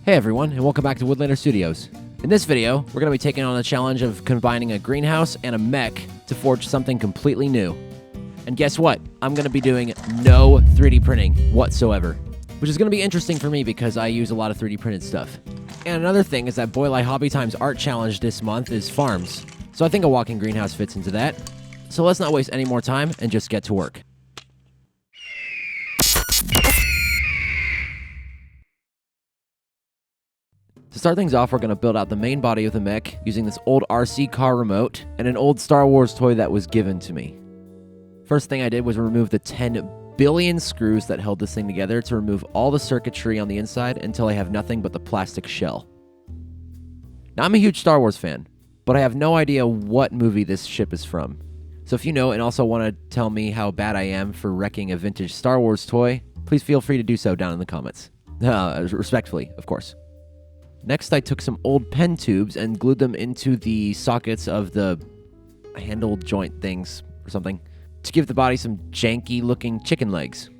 Hey everyone, and welcome back to Woodlander Studios. In this video, we're going to be taking on the challenge of combining a greenhouse and a mech to forge something completely new. And guess what? I'm going to be doing no 3D printing whatsoever, which is going to be interesting for me because I use a lot of 3D printed stuff. And another thing is that Boylai Hobby Time's art challenge this month is farms, so I think a walking greenhouse fits into that. So let's not waste any more time and just get to work. To start things off, we're going to build out the main body of the mech using this old RC car remote and an old Star Wars toy that was given to me. First thing I did was remove the 10 billion screws that held this thing together to remove all the circuitry on the inside until I have nothing but the plastic shell. Now, I'm a huge Star Wars fan, but I have no idea what movie this ship is from. So if you know and also want to tell me how bad I am for wrecking a vintage Star Wars toy, please feel free to do so down in the comments. Respectfully, of course. Next, I took some old pen tubes and glued them into the sockets of the handle joint things or something to give the body some janky-looking chicken legs.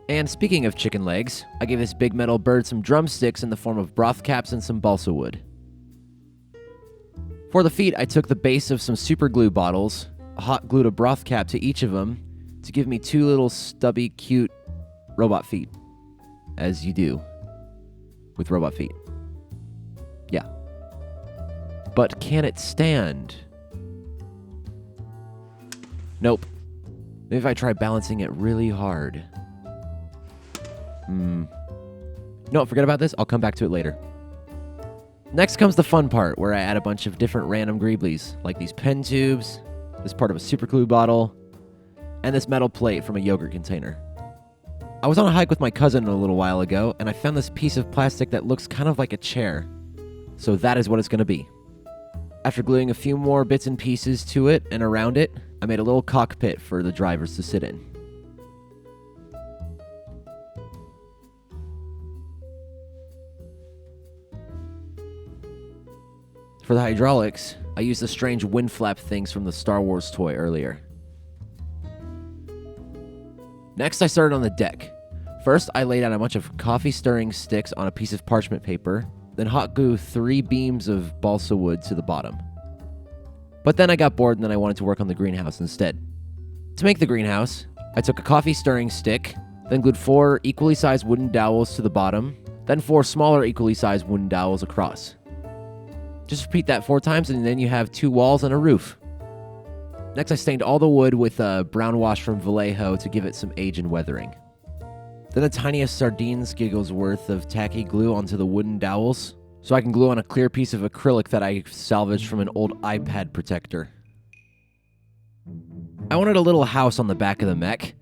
And speaking of chicken legs, I gave this big metal bird some drumsticks in the form of broth caps and some balsa wood. For the feet, I took the base of some super glue bottles, hot glued a broth cap to each of them to give me two little stubby, cute robot feet, as you do with robot feet. Yeah. But can it stand? Nope. Maybe if I try balancing it really hard. No, forget about this. I'll come back to it later. Next comes the fun part, where I add a bunch of different random greeblies, like these pen tubes, this part of a super glue bottle, and this metal plate from a yogurt container. I was on a hike with my cousin a little while ago, and I found this piece of plastic that looks kind of like a chair. So that is what it's going to be. After gluing a few more bits and pieces to it and around it, I made a little cockpit for the drivers to sit in. For the hydraulics, I used the strange wind flap things from the Star Wars toy earlier. Next, I started on the deck. First, I laid out a bunch of coffee stirring sticks on a piece of parchment paper, then hot glue 3 beams of balsa wood to the bottom. But then I got bored and then I wanted to work on the greenhouse instead. To make the greenhouse, I took a coffee stirring stick, then glued 4 equally sized wooden dowels to the bottom, then 4 smaller equally sized wooden dowels across. Just repeat that 4 times and then you have 2 walls and a roof. Next, I stained all the wood with brown wash from Vallejo to give it some age and weathering. Then the tiniest sardines giggles worth of tacky glue onto the wooden dowels, so I can glue on a clear piece of acrylic that I salvaged from an old iPad protector. I wanted a little house on the back of the mech,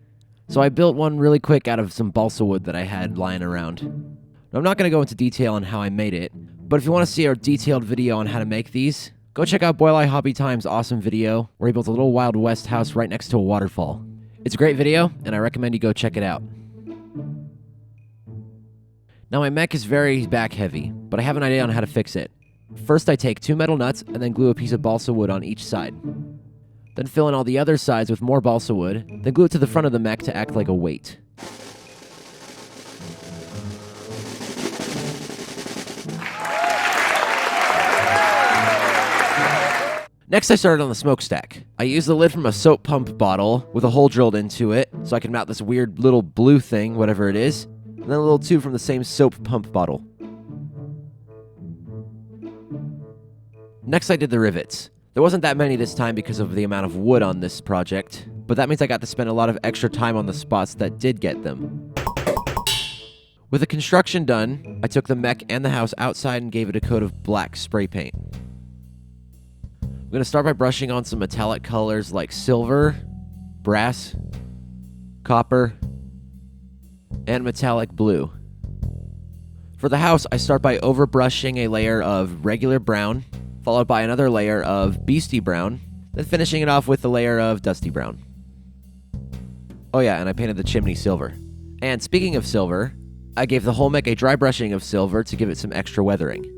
so I built one really quick out of some balsa wood that I had lying around. Now, I'm not going to go into detail on how I made it, but if you want to see a detailed video on how to make these, go check out Boylai Hobby Time's awesome video where he built a little Wild West house right next to a waterfall. It's a great video, and I recommend you go check it out. Now, my mech is very back heavy, but I have an idea on how to fix it. First, I take 2 metal nuts and then glue a piece of balsa wood on each side. Then fill in all the other sides with more balsa wood, then glue it to the front of the mech to act like a weight. Next, I started on the smokestack. I used the lid from a soap pump bottle with a hole drilled into it so I can mount this weird little blue thing, whatever it is, and then a little tube from the same soap pump bottle. Next, I did the rivets. There wasn't that many this time because of the amount of wood on this project, but that means I got to spend a lot of extra time on the spots that did get them. With the construction done, I took the mech and the house outside and gave it a coat of black spray paint. I'm going to start by brushing on some metallic colors like silver, brass, copper, and metallic blue. For the house, I start by overbrushing a layer of regular brown, followed by another layer of beastie brown, then finishing it off with a layer of dusty brown. Oh yeah, and I painted the chimney silver. And speaking of silver, I gave the whole mech a dry brushing of silver to give it some extra weathering.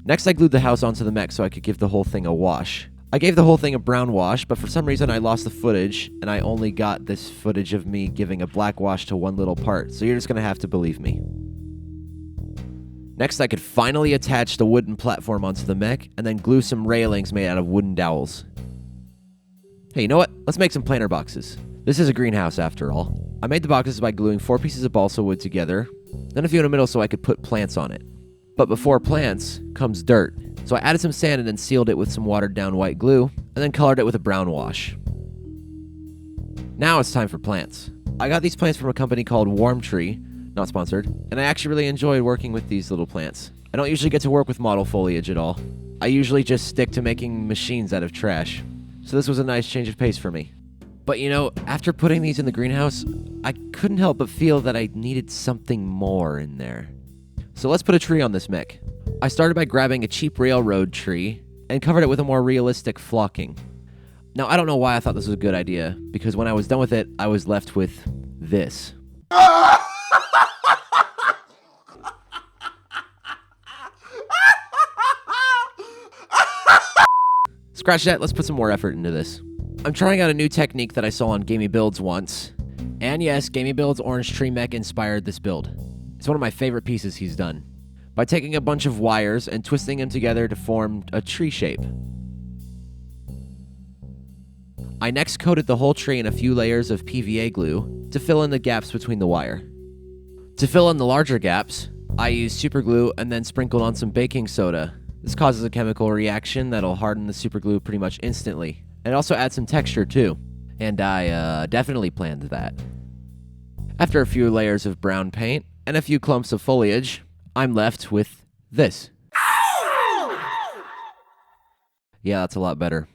Next, I glued the house onto the mech so I could give the whole thing a wash. I gave the whole thing a brown wash, but for some reason I lost the footage, and I only got this footage of me giving a black wash to one little part, so you're just gonna have to believe me. Next, I could finally attach the wooden platform onto the mech and then glue some railings made out of wooden dowels. Hey, you know what? Let's make some planter boxes. This is a greenhouse after all. I made the boxes by gluing 4 pieces of balsa wood together, then a few in the middle so I could put plants on it. But before plants comes dirt, so I added some sand and then sealed it with some watered down white glue, and then colored it with a brown wash. Now it's time for plants. I got these plants from a company called Warm Tree, not sponsored, and I actually really enjoyed working with these little plants. I don't usually get to work with model foliage at all. I usually just stick to making machines out of trash. So this was a nice change of pace for me. But you know, after putting these in the greenhouse, I couldn't help but feel that I needed something more in there. So let's put a tree on this mech. I started by grabbing a cheap railroad tree and covered it with a more realistic flocking. Now, I don't know why I thought this was a good idea, because when I was done with it, I was left with this. Scratch that, let's put some more effort into this. I'm trying out a new technique that I saw on Gamey Builds once. And yes, Gamey Builds Orange Tree Mech inspired this build. It's one of my favorite pieces he's done. By taking a bunch of wires and twisting them together to form a tree shape. I next coated the whole tree in a few layers of PVA glue to fill in the gaps between the wire. To fill in the larger gaps, I used super glue and then sprinkled on some baking soda. This causes a chemical reaction that'll harden the super glue pretty much instantly. And it also adds some texture too. And I definitely planned that. After a few layers of brown paint and a few clumps of foliage, I'm left with this. Yeah, that's a lot better.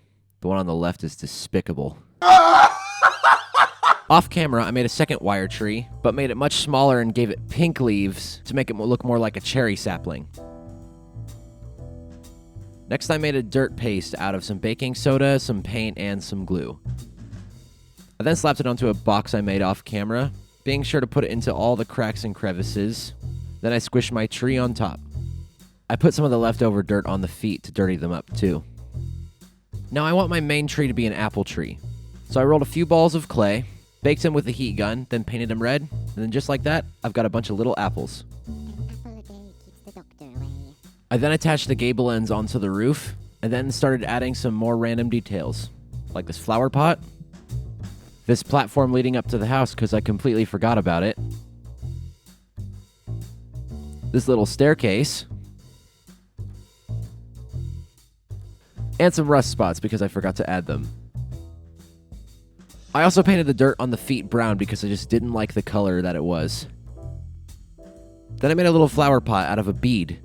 The one on the left is despicable. Off camera, I made a second wire tree, but made it much smaller and gave it pink leaves to make it look more like a cherry sapling. Next, I made a dirt paste out of some baking soda, some paint, and some glue. I then slapped it onto a box I made off camera, being sure to put it into all the cracks and crevices. Then I squished my tree on top. I put some of the leftover dirt on the feet to dirty them up too. Now I want my main tree to be an apple tree. So I rolled a few balls of clay, baked them with a heat gun, then painted them red, and then just like that, I've got a bunch of little apples. I then attached the gable ends onto the roof, and then started adding some more random details, like this flower pot, this platform leading up to the house because I completely forgot about it, this little staircase, and some rust spots because I forgot to add them. I also painted the dirt on the feet brown because I just didn't like the color that it was. Then I made a little flower pot out of a bead.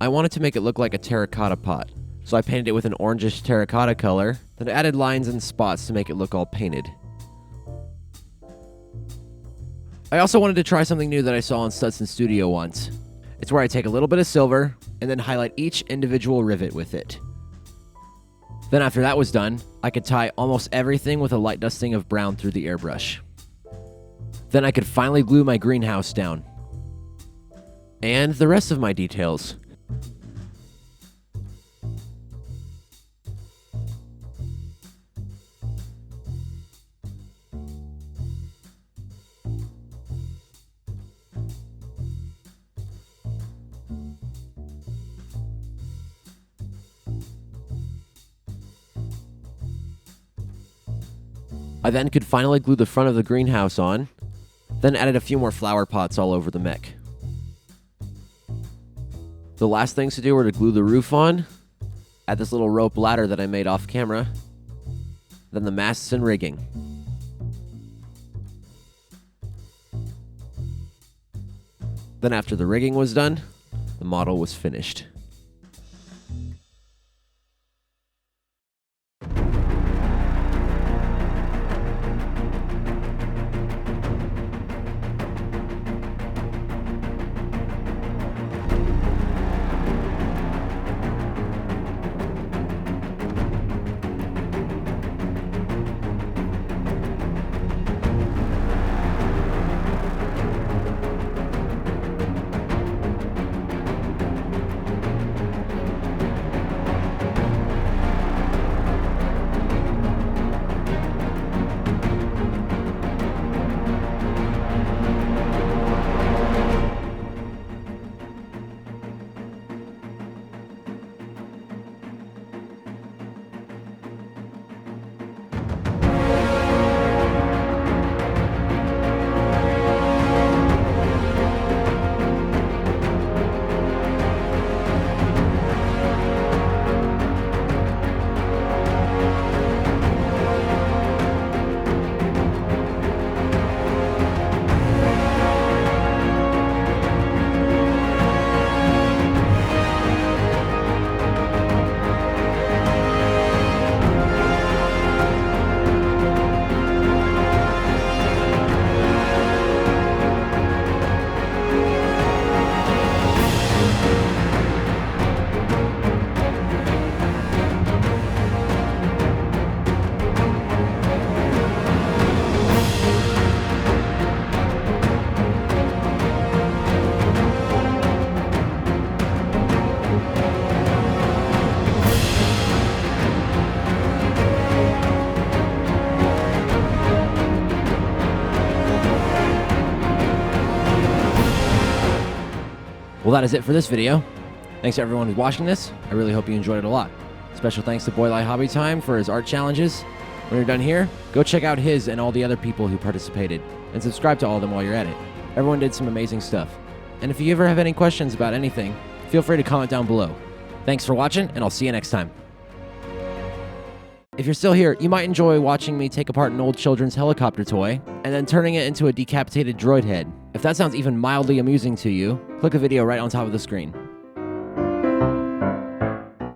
I wanted to make it look like a terracotta pot, so I painted it with an orangish terracotta color, then added lines and spots to make it look all painted. I also wanted to try something new that I saw on Studson Studio once. It's where I take a little bit of silver, and then highlight each individual rivet with it. Then after that was done, I could tie almost everything with a light dusting of brown through the airbrush. Then I could finally glue my greenhouse down. And the rest of my details. I then could finally glue the front of the greenhouse on, then added a few more flower pots all over the mech. The last things to do were to glue the roof on, add this little rope ladder that I made off camera, then the masts and rigging. Then after the rigging was done, the model was finished. Well, that is it for this video. Thanks to everyone who's watching this. I really hope you enjoyed it a lot. Special thanks to Boylai Hobby Time for his art challenges. When you're done here, go check out his and all the other people who participated, and subscribe to all of them while you're at it. Everyone did some amazing stuff. And if you ever have any questions about anything, feel free to comment down below. Thanks for watching, and I'll see you next time. If you're still here, you might enjoy watching me take apart an old children's helicopter toy, and then turning it into a decapitated droid head. If that sounds even mildly amusing to you, click a video right on top of the screen.